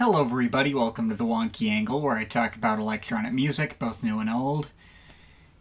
Hello everybody, welcome to the Wonky Angle, where I talk about electronic music, both new and old.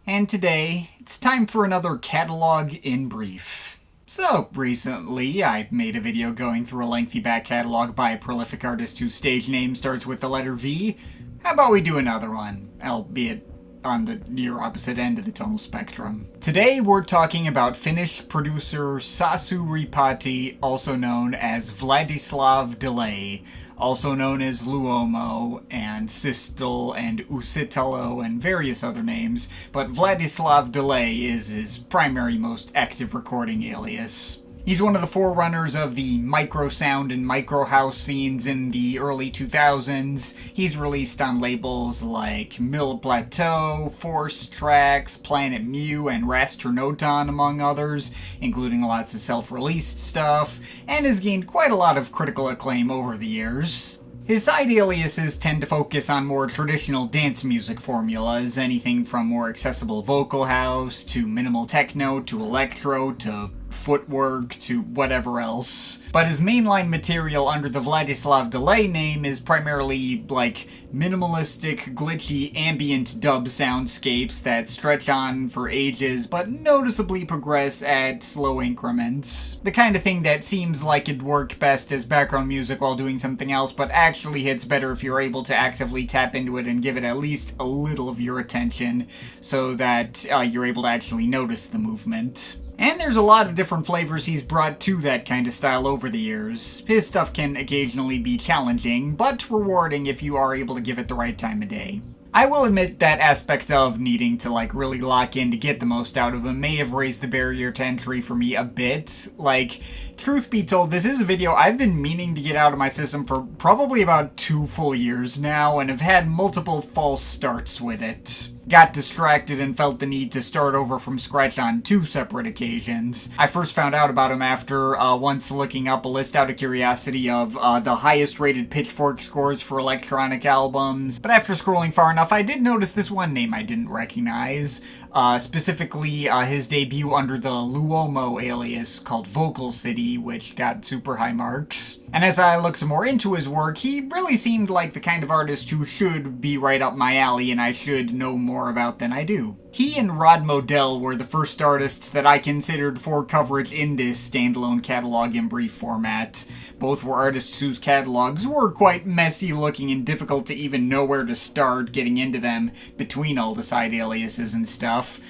And today, it's time for another catalog in brief. So, recently I made a video going through a lengthy back catalog by a prolific artist whose stage name starts with the letter V. How about we do another one, albeit on the near opposite end of the tonal spectrum. Today we're talking about Finnish producer Sasu Ripatti, also known as Vladislav Delay, also known as Luomo and Sistol and Uusitalo and various other names, but Vladislav Delay is his primary, most active recording alias. He's one of the forerunners of the micro sound and micro house scenes in the early 2000s. He's released on labels like Mill Plateau, Force Tracks, Planet Mu, and Rastronoton, among others, including lots of self-released stuff, and has gained quite a lot of critical acclaim over the years. His side aliases tend to focus on more traditional dance music formulas, anything from more accessible vocal house, to minimal techno, to electro, to footwork, to whatever else. But his mainline material under the Vladislav Delay name is primarily, minimalistic, glitchy, ambient dub soundscapes that stretch on for ages, but noticeably progress at slow increments. The kind of thing that seems like it'd work best as background music while doing something else, but actually hits better if you're able to actively tap into it and give it at least a little of your attention, so that you're able to actually notice the movement. And there's a lot of different flavors he's brought to that kind of style over the years. His stuff can occasionally be challenging, but rewarding if you are able to give it the right time of day. I will admit that aspect of needing to really lock in to get the most out of him may have raised the barrier to entry for me a bit. Truth be told, this is a video I've been meaning to get out of my system for probably about 2 full years now, and have had multiple false starts with it. Got distracted and felt the need to start over from scratch on 2 separate occasions. I first found out about him after once looking up a list out of curiosity of the highest rated Pitchfork scores for electronic albums, but after scrolling far enough I did notice this one name I didn't recognize. Specifically his debut under the Luomo alias called Vocalcity, which got super high marks. And as I looked more into his work, he really seemed like the kind of artist who should be right up my alley and I should know more about than I do. He and Rod Modell were the first artists that I considered for coverage in this standalone catalog in brief format. Both were artists whose catalogs were quite messy looking and difficult to even know where to start getting into them between all the side aliases and stuff.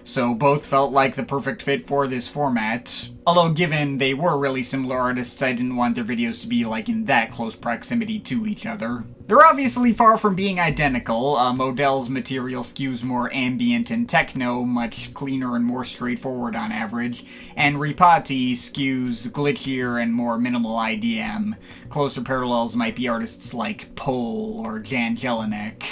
So both felt like the perfect fit for this format. Although given they were really similar artists, I didn't want their videos to be in that close proximity to each other. They're obviously far from being identical. Modell's material skews more ambient and techno, much cleaner and more straightforward on average, and Ripatti skews glitchier and more minimal IDM. Closer parallels might be artists like Pole or Jan Jelinek.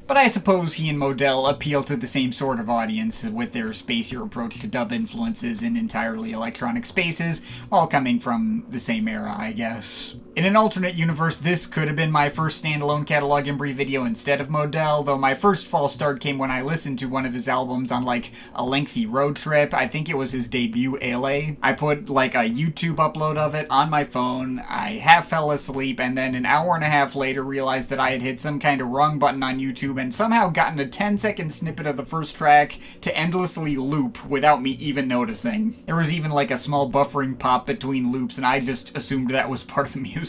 But I suppose he and Modell appeal to the same sort of audience with their spacier approach to dub influences in entirely electronic spaces, while coming from the same era, I guess. In an alternate universe, this could have been my first standalone catalog in brief video instead of Modell, though my first false start came when I listened to one of his albums on a lengthy road trip. I think it was his debut, Ale. I put a YouTube upload of it on my phone, I half fell asleep, and then an hour and a half later realized that I had hit some kind of wrong button on YouTube and somehow gotten a 10-second snippet of the first track to endlessly loop without me even noticing. There was even a small buffering pop between loops, and I just assumed that was part of the music.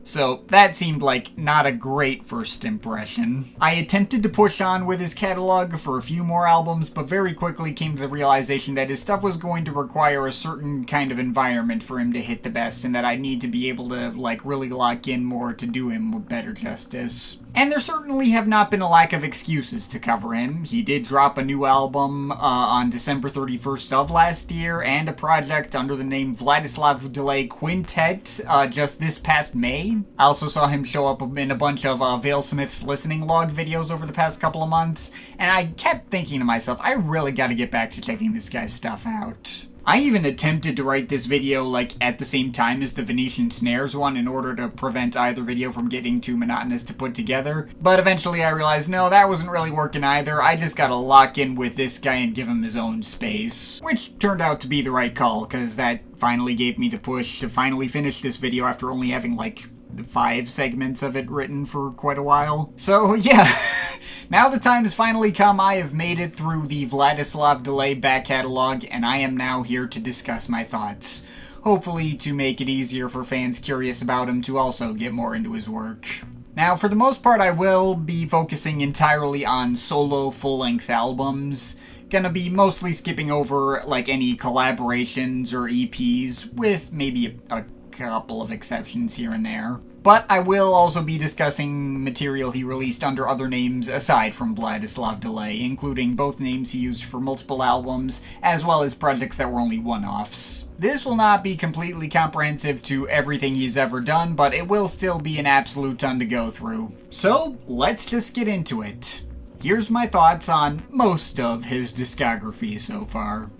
So that seemed like not a great first impression. I attempted to push on with his catalog for a few more albums, but very quickly came to the realization that his stuff was going to require a certain kind of environment for him to hit the best, and that I'd need to be able to really lock in more to do him better justice. And there certainly have not been a lack of excuses to cover him. He did drop a new album on December 31st of last year, and a project under the name Vladislav Delay Quintet just this past May. I also saw him show up in a bunch of Valesmith's listening log videos over the past couple of months, and I kept thinking to myself, I really gotta get back to checking this guy's stuff out. I even attempted to write this video at the same time as the Venetian Snares one in order to prevent either video from getting too monotonous to put together, but eventually I realized no, that wasn't really working either. I just gotta lock in with this guy and give him his own space. Which turned out to be the right call, because that finally gave me the push to finally finish this video after only having 5 segments of it written for quite a while. So yeah, now the time has finally come. I have made it through the Vladislav Delay back catalog, and I am now here to discuss my thoughts. Hopefully to make it easier for fans curious about him to also get more into his work. Now, for the most part, I will be focusing entirely on solo full-length albums. Gonna be mostly skipping over, like, any collaborations or EPs, with maybe a couple of exceptions here and there. But I will also be discussing material he released under other names aside from Vladislav Delay, including both names he used for multiple albums, as well as projects that were only one-offs. This will not be completely comprehensive to everything he's ever done, but it will still be an absolute ton to go through. So, let's just get into it. Here's my thoughts on most of his discography so far.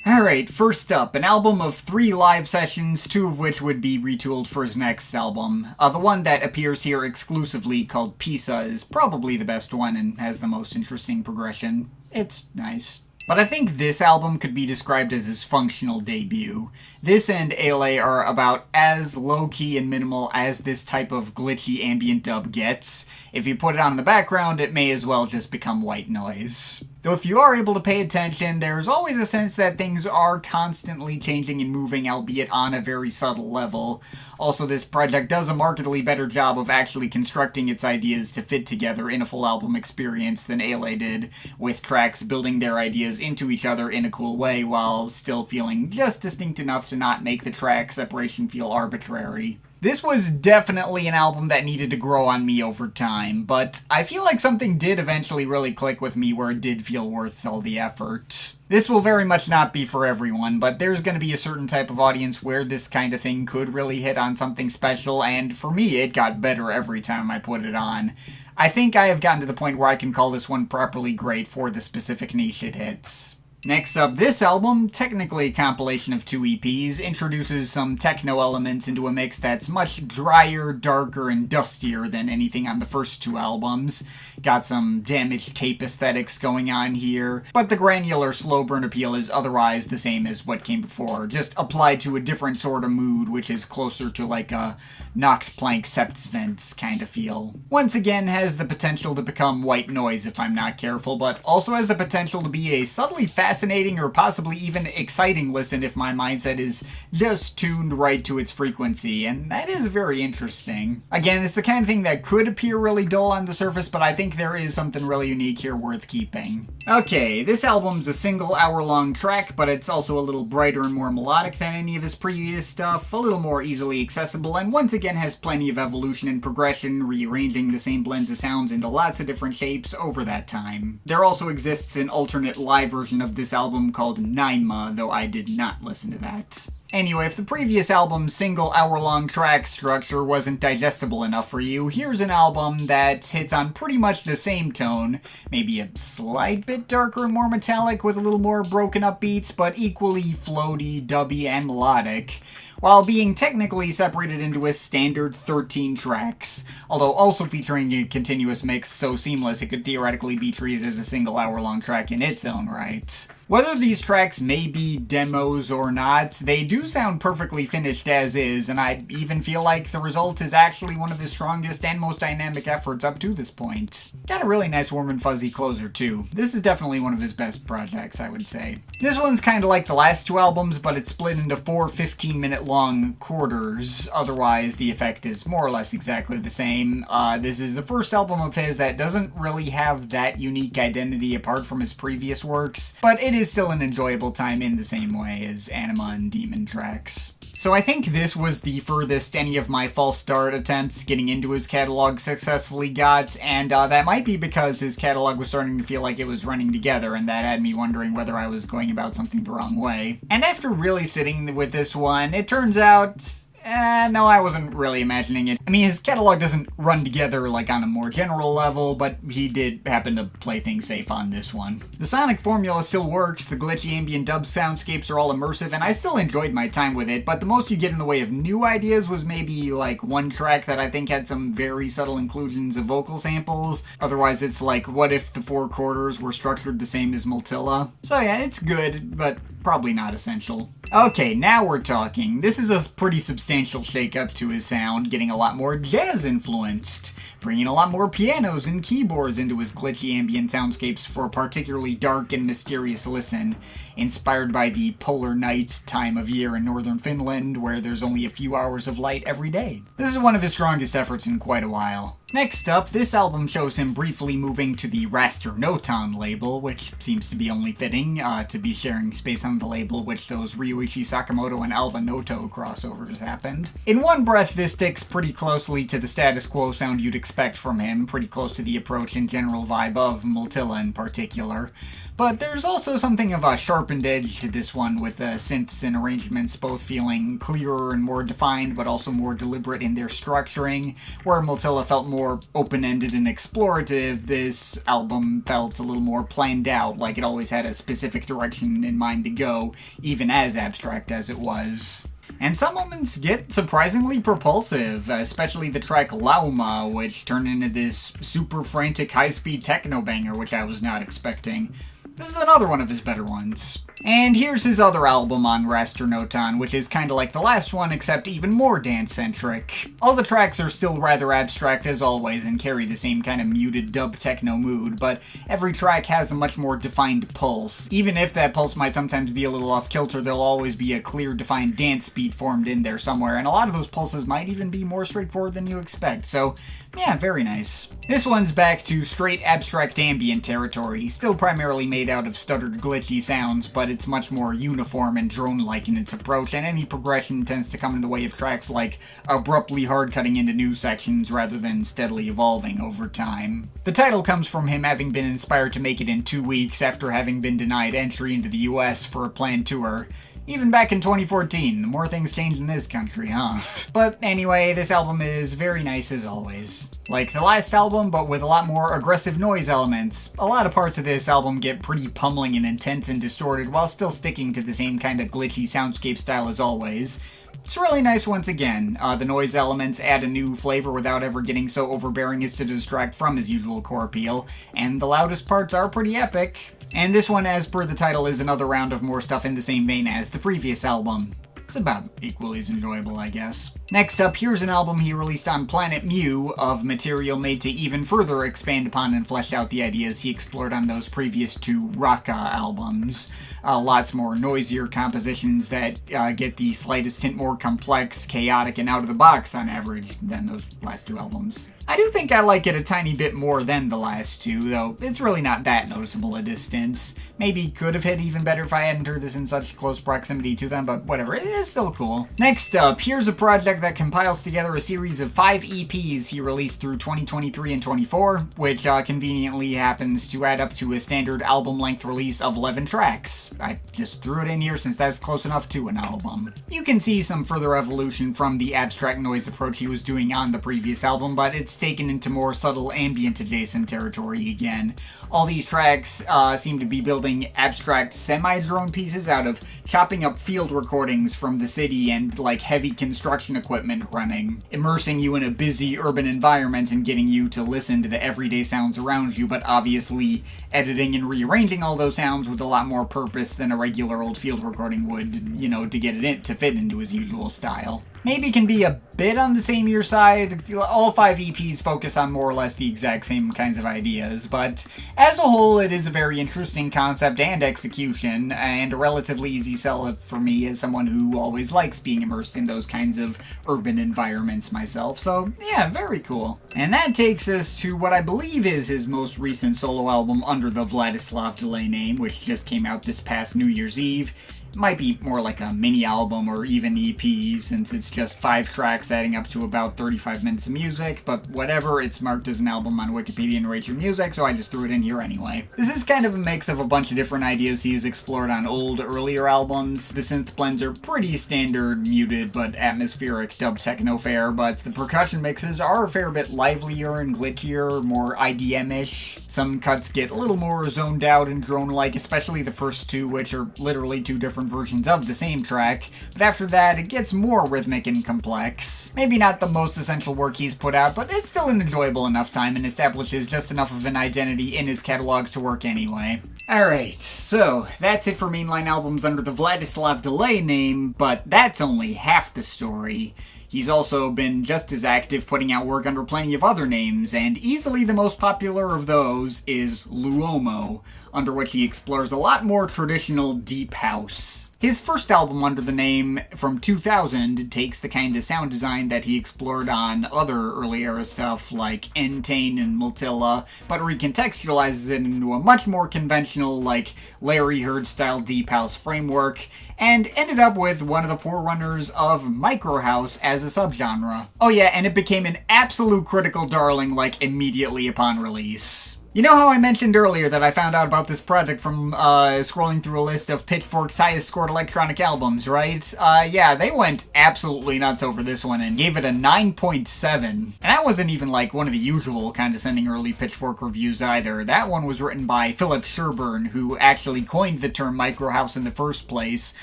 Alright, first up, an album of 3 live sessions, 2 of which would be retooled for his next album. The one that appears here exclusively, called Pisa, is probably the best one and has the most interesting progression. It's nice. But I think this album could be described as his functional debut. This and Ale are about as low-key and minimal as this type of glitchy ambient dub gets. If you put it on in the background, it may as well just become white noise. Though if you are able to pay attention, there's always a sense that things are constantly changing and moving, albeit on a very subtle level. Also, this project does a markedly better job of actually constructing its ideas to fit together in a full album experience than Ale did, with tracks building their ideas into each other in a cool way while still feeling just distinct enough to not make the track separation feel arbitrary. This was definitely an album that needed to grow on me over time, but I feel like something did eventually really click with me where it did feel worth all the effort. This will very much not be for everyone, but there's going to be a certain type of audience where this kind of thing could really hit on something special, and for me it got better every time I put it on. I think I have gotten to the point where I can call this one properly great for the specific niche it hits. Next up, this album, technically a compilation of 2 EPs, introduces some techno elements into a mix that's much drier, darker, and dustier than anything on the first 2 albums. Got some damaged tape aesthetics going on here, but the granular slow burn appeal is otherwise the same as what came before, just applied to a different sort of mood, which is closer to like a knocked plank septvents kind of feel. Once again, has the potential to become white noise if I'm not careful, but also has the potential to be a subtly fascinating or possibly even exciting listen if my mindset is just tuned right to its frequency, and that is very interesting. Again, it's the kind of thing that could appear really dull on the surface, but I think there is something really unique here worth keeping. Okay, this album's a single hour-long track, but it's also a little brighter and more melodic than any of his previous stuff, a little more easily accessible, and once again has plenty of evolution and progression, rearranging the same blends of sounds into lots of different shapes over that time. There also exists an alternate live version of this album called Anima, though I did not listen to that. Anyway, if the previous album's single hour-long track structure wasn't digestible enough for you, here's an album that hits on pretty much the same tone, maybe a slight bit darker and more metallic with a little more broken up beats, but equally floaty, dubby, and melodic, while being technically separated into a standard 13 tracks, although also featuring a continuous mix so seamless it could theoretically be treated as a single hour-long track in its own right. Whether these tracks may be demos or not, they do sound perfectly finished as is, and I even feel like the result is actually one of his strongest and most dynamic efforts up to this point. Got a really nice warm and fuzzy closer too. This is definitely one of his best projects, I would say. This one's kinda like the last 2 albums, but it's split into 4 15-minute long quarters. Otherwise, the effect is more or less exactly the same. This is the first album of his that doesn't really have that unique identity apart from his previous works, but it is still an enjoyable time in the same way as Anima and Demon tracks. So I think this was the furthest any of my false start attempts getting into his catalog successfully got, and that might be because his catalog was starting to feel like it was running together, and that had me wondering whether I was going about something the wrong way. And after really sitting with this one, it turns out no, I wasn't really imagining it. I mean, his catalog doesn't run together like on a more general level, but he did happen to play things safe on this one. The sonic formula still works, the glitchy ambient dub soundscapes are all immersive, and I still enjoyed my time with it, but the most you get in the way of new ideas was maybe like one track that I think had some very subtle inclusions of vocal samples. Otherwise, it's like, what if the 4 quarters were structured the same as Multila? So yeah, it's good, but probably not essential. Okay, now we're talking. This is a pretty substantial shake-up to his sound, getting a lot more jazz-influenced, bringing a lot more pianos and keyboards into his glitchy ambient soundscapes for a particularly dark and mysterious listen, inspired by the polar night time of year in northern Finland, where there's only a few hours of light every day. This is one of his strongest efforts in quite a while. Next up, this album shows him briefly moving to the Rasturnoton label, which seems to be only fitting, to be sharing space on the label which those Ryuichi Sakamoto and Alva Noto crossovers happened. In one breath, this sticks pretty closely to the status quo sound you'd expect from him, pretty close to the approach and general vibe of Multila in particular. But there's also something of a sharpened edge to this one, with the synths and arrangements both feeling clearer and more defined, but also more deliberate in their structuring. Where Multila felt more open-ended and explorative, this album felt a little more planned out, like it always had a specific direction in mind to go, even as abstract as it was. And some moments get surprisingly propulsive, especially the track Luomo, which turned into this super frantic high-speed techno banger, which I was not expecting. This is another one of his better ones. And here's his other album on Rasturnoton, which is kinda like the last one, except even more dance-centric. All the tracks are still rather abstract as always and carry the same kind of muted dub techno mood, but every track has a much more defined pulse. Even if that pulse might sometimes be a little off-kilter, there'll always be a clear, defined dance beat formed in there somewhere, and a lot of those pulses might even be more straightforward than you expect, so yeah, very nice. This one's back to straight abstract ambient territory, still primarily made out of stuttered glitchy sounds, but it's much more uniform and drone-like in its approach, and any progression tends to come in the way of tracks like abruptly hard-cutting into new sections rather than steadily evolving over time. The title comes from him having been inspired to make it in 2 weeks after having been denied entry into the US for a planned tour. Even back in 2014, the more things change in this country, huh? But anyway, this album is very nice as always. Like the last album, but with a lot more aggressive noise elements. A lot of parts of this album get pretty pummeling and intense and distorted while still sticking to the same kind of glitchy soundscape style as always. It's really nice once again. The noise elements add a new flavor without ever getting so overbearing as to distract from his usual core appeal, and the loudest parts are pretty epic. And this one, as per the title, is another round of more stuff in the same vein as the previous album. It's about equally as enjoyable, I guess. Next up, here's an album he released on Planet Mu of material made to even further expand upon and flesh out the ideas he explored on those previous 2 Rakka albums. Lots more noisier compositions that get the slightest hint more complex, chaotic, and out-of-the-box on average than those last 2 albums. I do think I like it a tiny bit more than the last 2, though it's really not that noticeable a distance. Maybe could have hit even better if I hadn't heard this in such close proximity to them, but whatever, it is still cool. Next up, here's a project that compiles together a series of 5 EPs he released through 2023 and 24, which conveniently happens to add up to a standard album-length release of 11 tracks. I just threw it in here since that's close enough to an album. You can see some further evolution from the abstract noise approach he was doing on the previous album, but it's taken into more subtle ambient adjacent territory again. All these tracks seem to be building abstract semi-drone pieces out of chopping up field recordings from the city and like heavy construction equipment running, immersing you in a busy urban environment and getting you to listen to the everyday sounds around you, but obviously editing and rearranging all those sounds with a lot more purpose than a regular old field recording would, you know, to get it in to fit into his usual style. Maybe can be a bit on the samier side. All 5 EPs focus on more or less the exact same kinds of ideas, but as a whole it is a very interesting concept and execution, and a relatively easy sell for me as someone who always likes being immersed in those kinds of urban environments myself, so yeah, very cool. And that takes us to what I believe is his most recent solo album under the Vladislav Delay name, which just came out this past New Year's Eve. Might be more like a mini album or even EP, since it's just 5 tracks adding up to about 35 minutes of music, but whatever, it's marked as an album on Wikipedia and Rate Your Music, so I just threw it in here anyway. This is kind of a mix of a bunch of different ideas he has explored on old, earlier albums. The synth blends are pretty standard, muted, but atmospheric dub techno fare, but the percussion mixes are a fair bit livelier and glitchier, more IDM-ish. Some cuts get a little more zoned out and drone-like, especially the first 2, which are literally 2 different different versions of the same track, but after that it gets more rhythmic and complex. Maybe not the most essential work he's put out, but it's still an enjoyable enough time and establishes just enough of an identity in his catalog to work anyway. Alright, so that's it for mainline albums under the Vladislav Delay name, but that's only half the story. He's also been just as active putting out work under plenty of other names, and easily the most popular of those is Luomo, under which he explores a lot more traditional deep house. His first album under the name from 2000 takes the kind of sound design that he explored on other early era stuff like Entain and Multila, but recontextualizes it into a much more conventional, like Larry Heard style deep house framework, and ended up with one of the forerunners of micro house as a subgenre. Oh yeah, and it became an absolute critical darling like immediately upon release. You know how I mentioned earlier that I found out about this project from scrolling through a list of Pitchfork's highest scored electronic albums, right? Yeah, they went absolutely nuts over this one and gave it a 9.7. And that wasn't even like one of the usual condescending early Pitchfork reviews either. That one was written by Philip Sherburne, who actually coined the term microhouse in the first place,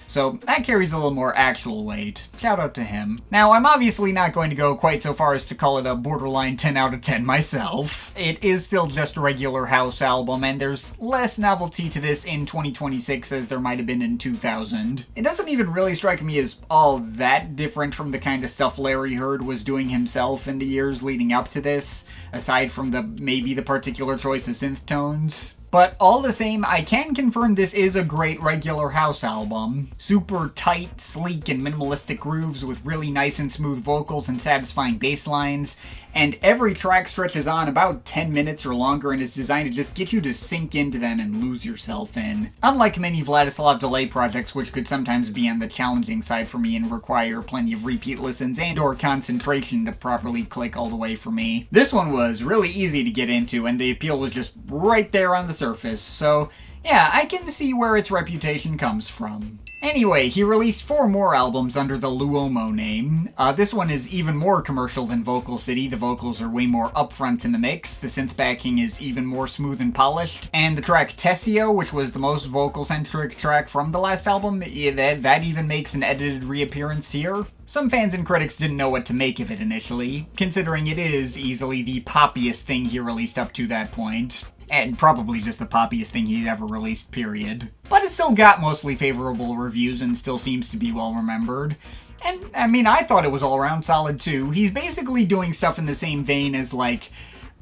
so that carries a little more actual weight. Shout out to him. Now, I'm obviously not going to go quite so far as to call it a borderline 10 out of 10 myself. It is still just a regular house album, and there's less novelty to this in 2026 as there might have been in 2000. It doesn't even really strike me as all that different from the kind of stuff Larry Heard was doing himself in the years leading up to this, aside from maybe the particular choice of synth tones. But all the same, I can confirm this is a great regular house album. Super tight, sleek, and minimalistic grooves with really nice and smooth vocals and satisfying bass lines, and every track stretches on about 10 minutes or longer and is designed to just get you to sink into them and lose yourself in. Unlike many Vladislav Delay projects, which could sometimes be on the challenging side for me and require plenty of repeat listens and or concentration to properly click all the way for me, this one was really easy to get into and the appeal was just right there on the surface, so yeah, I can see where its reputation comes from. Anyway, he released 4 more albums under the Luomo name. This one is even more commercial than Vocalcity. The vocals are way more upfront in the mix, the synth backing is even more smooth and polished, and the track Tessio, which was the most vocal-centric track from the last album, that even makes an edited reappearance here. Some fans and critics didn't know what to make of it initially, considering it is easily the poppiest thing he released up to that point. And probably just the poppiest thing he's ever released, period. But it still got mostly favorable reviews and still seems to be well remembered. And, I mean, I thought it was all around solid too. He's basically doing stuff in the same vein as, like,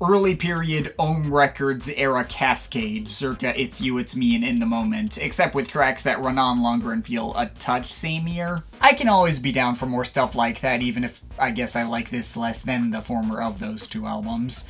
early period Ohm Records era Cascade, circa It's You, It's Me, and In the Moment, except with tracks that run on longer and feel a touch sameier. I can always be down for more stuff like that, even if I guess I like this less than the former of those 2 albums.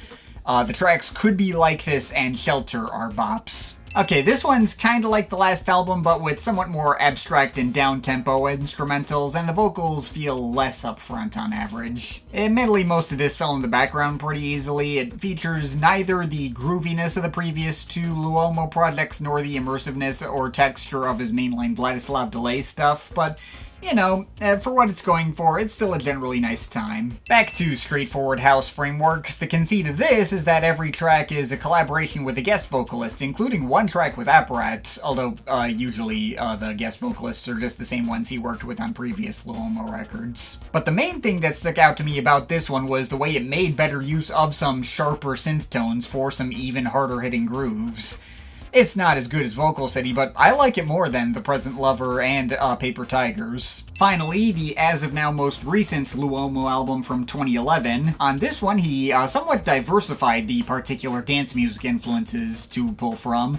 The tracks Could Be Like This and Shelter are bops. Okay, this one's kinda like the last album, but with somewhat more abstract and down-tempo instrumentals, and the vocals feel less upfront on average. Admittedly, most of this fell in the background pretty easily. It features neither the grooviness of the previous 2 Luomo projects, nor the immersiveness or texture of his mainline Vladislav Delay stuff, but you know, for what it's going for, it's still a generally nice time. Back to straightforward house frameworks, the conceit of this is that every track is a collaboration with a guest vocalist, including 1 track with Apparat, although usually the guest vocalists are just the same ones he worked with on previous Luomo records. But the main thing that stuck out to me about this one was the way it made better use of some sharper synth tones for some even harder hitting grooves. It's not as good as Vocalcity, but I like it more than The Present Lover and Paper Tigers. Finally, the as-of-now most recent Luomo album from 2011. On this one, he somewhat diversified the particular dance music influences to pull from.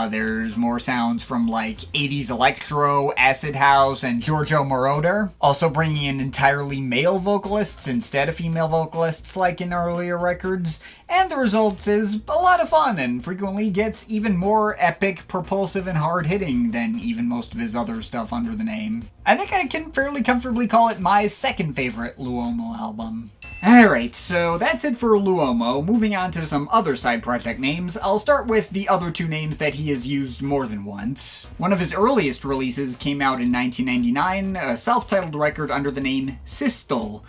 There's more sounds from, like, 80s electro, acid house, and Giorgio Moroder. Also bringing in entirely male vocalists instead of female vocalists like in earlier records. And the result is a lot of fun, and frequently gets even more epic, propulsive, and hard-hitting than even most of his other stuff under the name. I think I can fairly comfortably call it my second favorite Luomo album. Alright, so that's it for Luomo. Moving on to some other side project names, I'll start with the other 2 names that he has used more than once. One of his earliest releases came out in 1999, a self-titled record under the name Sistol.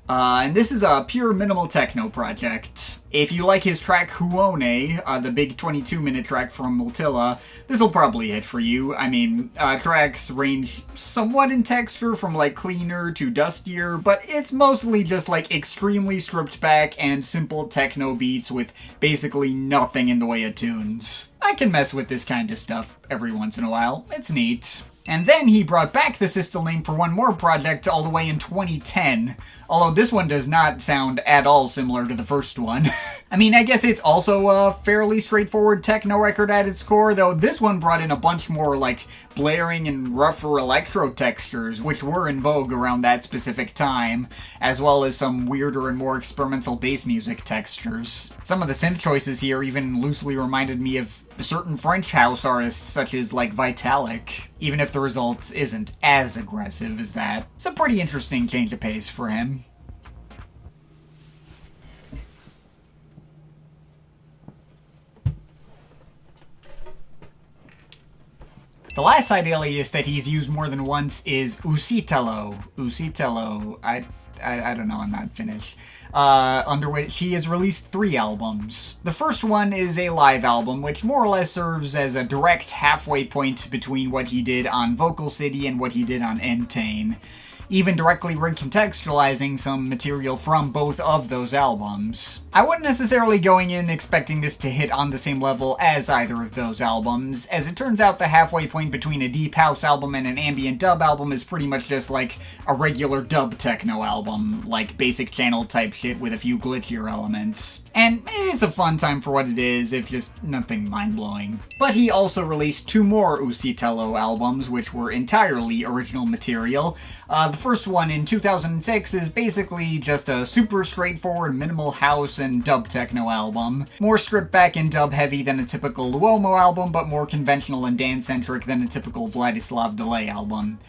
And this is a pure minimal techno project. If you like his track Huone, the big 22-minute track from Multila, this'll probably hit for you. I mean, tracks range somewhat in texture from like cleaner to dustier, but it's mostly just like extremely stripped back and simple techno beats with basically nothing in the way of tunes. I can mess with this kind of stuff every once in a while. It's neat. And then he brought back the Sistol name for one more project all the way in 2010, although this one does not sound at all similar to the first one. I mean, I guess it's also a fairly straightforward techno record at its core, though this one brought in a bunch more, like, blaring and rougher electro textures, which were in vogue around that specific time, as well as some weirder and more experimental bass music textures. Some of the synth choices here even loosely reminded me of certain French house artists, such as, like, Vitalik, even if the result isn't as aggressive as that. It's a pretty interesting change of pace for him. The last side alias that he's used more than once is Uusitalo. Uusitalo. I don't know, I'm not Finnish. Under which he has released 3 albums. The first one is a live album, which more or less serves as a direct halfway point between what he did on Vocalcity and what he did on Entain, even directly recontextualizing some material from both of those albums. I wasn't necessarily going in expecting this to hit on the same level as either of those albums, as it turns out the halfway point between a deep house album and an ambient dub album is pretty much just like a regular dub techno album, like basic channel type shit with a few glitchier elements. And it's a fun time for what it is, if just nothing mind-blowing. But he also released 2 more Uusitalo albums, which were entirely original material. The first one in 2006 is basically just a super straightforward minimal house and dub techno album. More stripped back and dub heavy than a typical Luomo album, but more conventional and dance-centric than a typical Vladislav Delay album.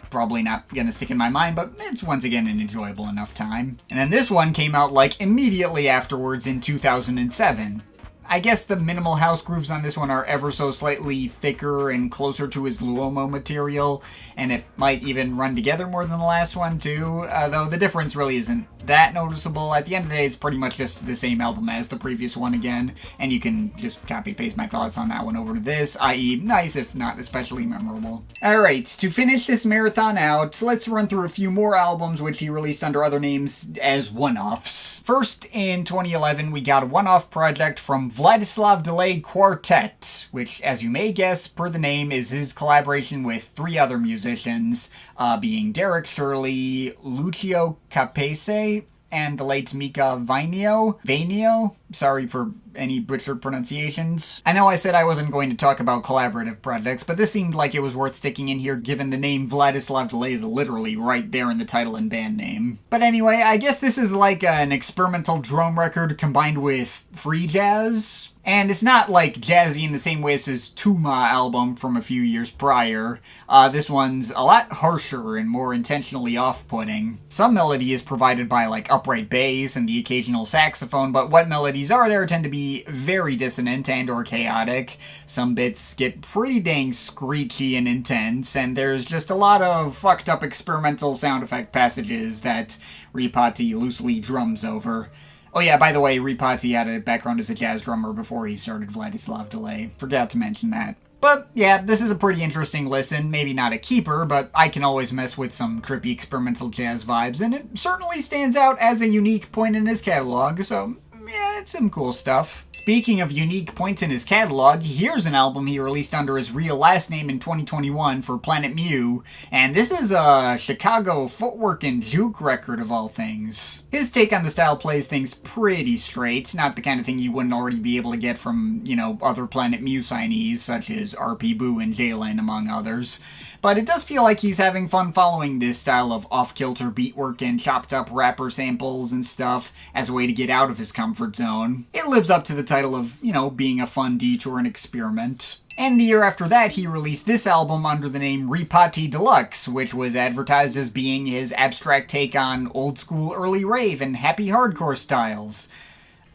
Probably not gonna stick in my mind, but it's once again an enjoyable enough time. And then this one came out like immediately afterwards in 2007. I guess the minimal house grooves on this one are ever so slightly thicker and closer to his Luomo material, and it might even run together more than the last one too, though the difference really isn't that noticeable. At the end of the day, it's pretty much just the same album as the previous one again, and you can just copy-paste my thoughts on that one over to this, i.e. nice if not especially memorable. Alright, to finish this marathon out, let's run through a few more albums which he released under other names as one-offs. First, in 2011, we got a one-off project from Vladislav Delay Quartet, which, as you may guess, per the name, is his collaboration with 3 other musicians, being Derek Shirley, Lucio Capese, and the late Mika Vainio. Sorry for any butchered pronunciations. I know I said I wasn't going to talk about collaborative projects, but this seemed like it was worth sticking in here given the name Vladislav Delay is literally right there in the title and band name. But anyway, I guess this is like an experimental drum record combined with free jazz. And it's not like jazzy in the same way as his Tummaa album from a few years prior. This one's a lot harsher and more intentionally off-putting. Some melody is provided by like upright bass and the occasional saxophone, but what melodies are there tend to be very dissonant and or chaotic. Some bits get pretty dang screechy and intense, and there's just a lot of fucked up experimental sound effect passages that Ripatti loosely drums over. Oh yeah, by the way, Ripatti had a background as a jazz drummer before he started Vladislav Delay. Forgot to mention that. But yeah, this is a pretty interesting listen. Maybe not a keeper, but I can always mess with some trippy experimental jazz vibes, and it certainly stands out as a unique point in his catalog, so yeah, it's some cool stuff. Speaking of unique points in his catalog, here's an album he released under his real last name in 2021 for Planet Mew, and this is a Chicago footwork and juke record of all things. His take on the style plays things pretty straight, not the kind of thing you wouldn't already be able to get from, you know, other Planet Mew signees such as RP Boo and Jalen, among others. But it does feel like he's having fun following this style of off-kilter beatwork and chopped-up rapper samples and stuff as a way to get out of his comfort zone. It lives up to the title of, you know, being a fun detour and experiment. And the year after that, he released this album under the name Ripatti Deluxe, which was advertised as being his abstract take on old-school early rave and happy hardcore styles.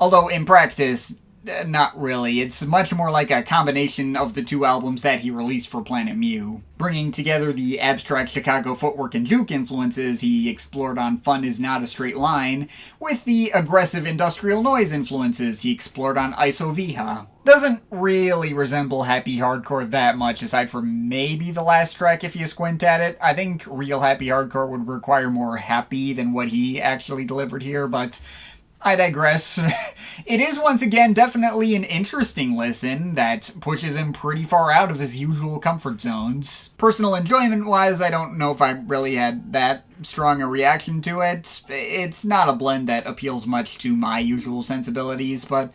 Although, in practice, not really. It's much more like a combination of the two albums that he released for Planet Mu. Bringing together the abstract Chicago footwork and juke influences he explored on Fun Is Not a Straight Line, with the aggressive industrial noise influences he explored on Isoviha. Doesn't really resemble happy hardcore that much, aside from maybe the last track if you squint at it. I think real happy hardcore would require more happy than what he actually delivered here, but I digress. It is once again definitely an interesting listen that pushes him pretty far out of his usual comfort zones. Personal enjoyment-wise, I don't know if I really had that strong a reaction to it. It's not a blend that appeals much to my usual sensibilities, but,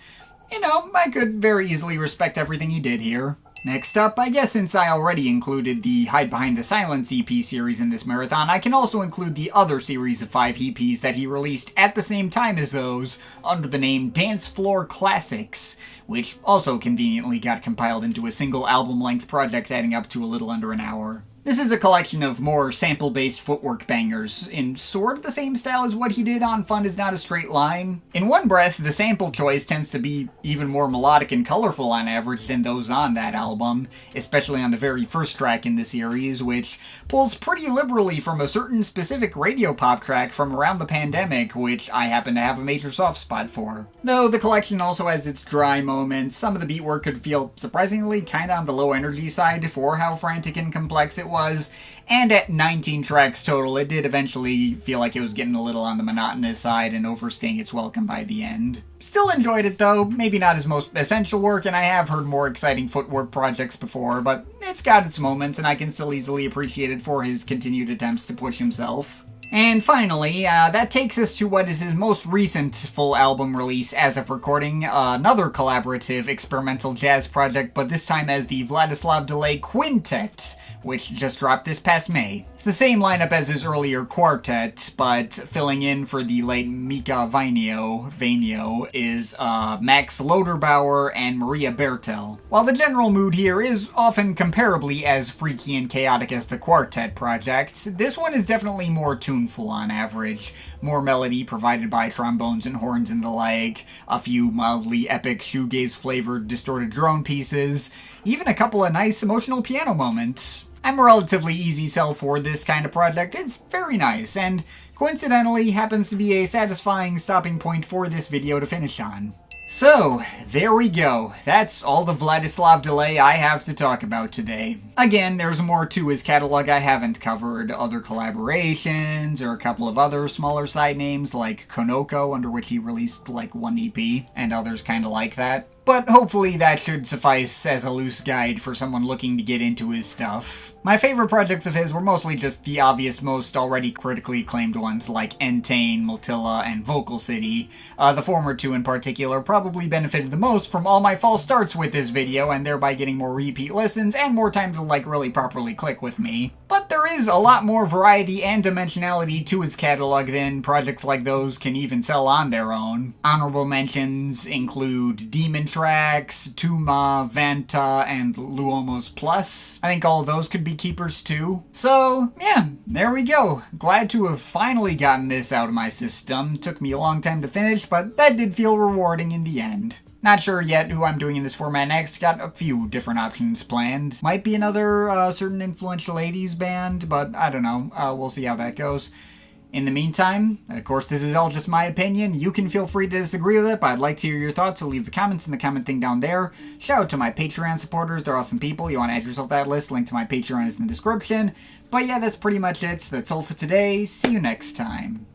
you know, I could very easily respect everything he did here. Next up, I guess since I already included the Hide Behind the Silence EP series in this marathon, I can also include the other series of 5 EPs that he released at the same time as those, under the name Dancefloor Classics, which also conveniently got compiled into a single album-length project adding up to a little under an hour. This is a collection of more sample-based footwork bangers, in sort of the same style as what he did on Fun Is Not a Straight Line. In one breath, the sample choice tends to be even more melodic and colorful on average than those on that album, especially on the very first track in the series, which pulls pretty liberally from a certain specific radio pop track from around the pandemic, which I happen to have a major soft spot for. Though the collection also has its dry moments, some of the beat work could feel surprisingly kinda on the low energy side for how frantic and complex it was, and at 19 tracks total, it did eventually feel like it was getting a little on the monotonous side and overstaying its welcome by the end. Still enjoyed it though, maybe not his most essential work, and I have heard more exciting footwork projects before, but it's got its moments and I can still easily appreciate it for his continued attempts to push himself. And finally, that takes us to what is his most recent full album release as of recording, another collaborative experimental jazz project, but this time as the Vladislav Delay Quintet, which just dropped this past May. It's the same lineup as his earlier Quartet, but filling in for the late Mika Vainio is Max Loderbauer and Maria Bertel. While the general mood here is often comparably as freaky and chaotic as the Quartet project, this one is definitely more tuneful on average. More melody provided by trombones and horns and the like, a few mildly epic shoegaze-flavored distorted drone pieces, even a couple of nice emotional piano moments. I'm a relatively easy sell for this kind of project. It's very nice, and coincidentally happens to be a satisfying stopping point for this video to finish on. So, there we go. That's all the Vladislav Delay I have to talk about today. Again, there's more to his catalog I haven't covered, other collaborations, or a couple of other smaller side names like Konoko, under which he released like one EP, and others kinda like that. But hopefully that should suffice as a loose guide for someone looking to get into his stuff. My favorite projects of his were mostly just the obvious, most already critically acclaimed ones like Entain, Multila, and Vocalcity. The former two in particular probably benefited the most from all my false starts with this video and thereby getting more repeat listens and more time to like really properly click with me. But there is a lot more variety and dimensionality to his catalog than projects like those can even sell on their own. Honorable mentions include Demon Tracks, Tummaa, Vantaa, and Luomo's Plus. I think all of those could be keepers too. So, yeah, there we go. Glad to have finally gotten this out of my system. Took me a long time to finish, but that did feel rewarding in the end. Not sure yet who I'm doing in this format next. Got a few different options planned. Might be another certain influential 80s band, but I don't know. We'll see how that goes. In the meantime, of course, this is all just my opinion. You can feel free to disagree with it, but I'd like to hear your thoughts, so leave the comments in the comment thing down there. Shout out to my Patreon supporters. They're awesome people. You want to add yourself to that list, link to my Patreon is in the description. But yeah, that's pretty much it. So that's all for today. See you next time.